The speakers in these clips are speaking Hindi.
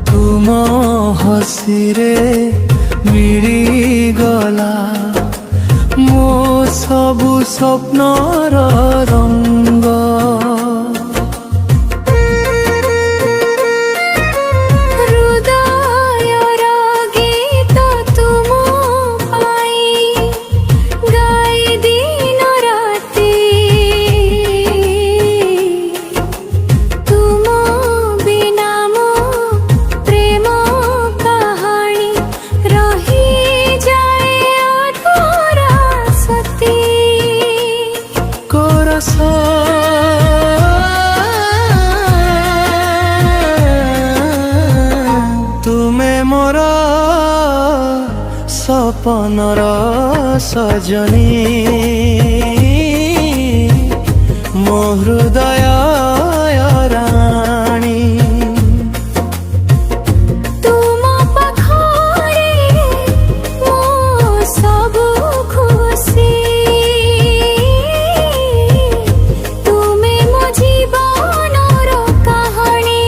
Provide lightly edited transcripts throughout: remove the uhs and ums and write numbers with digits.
तुम हसीरे मिली गला मो सबु स्वप्नर रंग। तुमे मोर सपनर सजनी मो हृदय राणी। तुम पाखरे मो सबु खुशी तुमे मो जीवनर कहानी।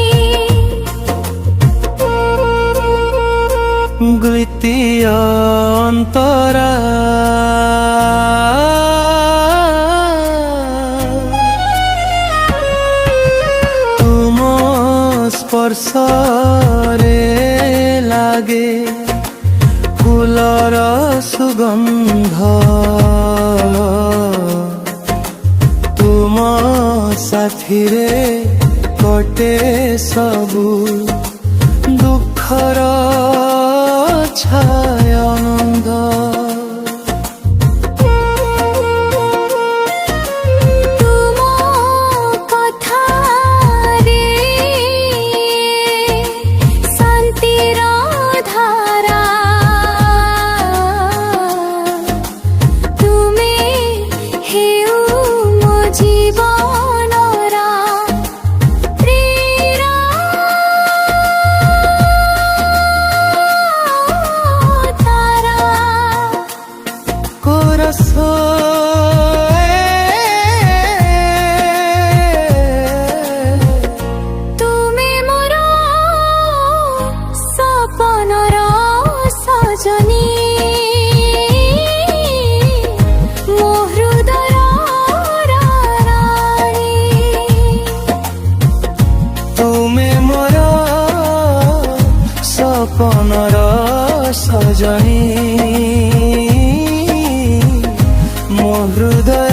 द्वितीय अंतरा तुम स्पर्श रे लागे फूलर सुगंध। तुम साथी रे कटे सबु दुखर छायानंद। तुम कथारे शांतिर धारा तुमे हेउ मो जीवनरा तुमे मोर सपनर सजनी मो हृदय राणी। तुमे मोर सपनर सजनी मो हृदय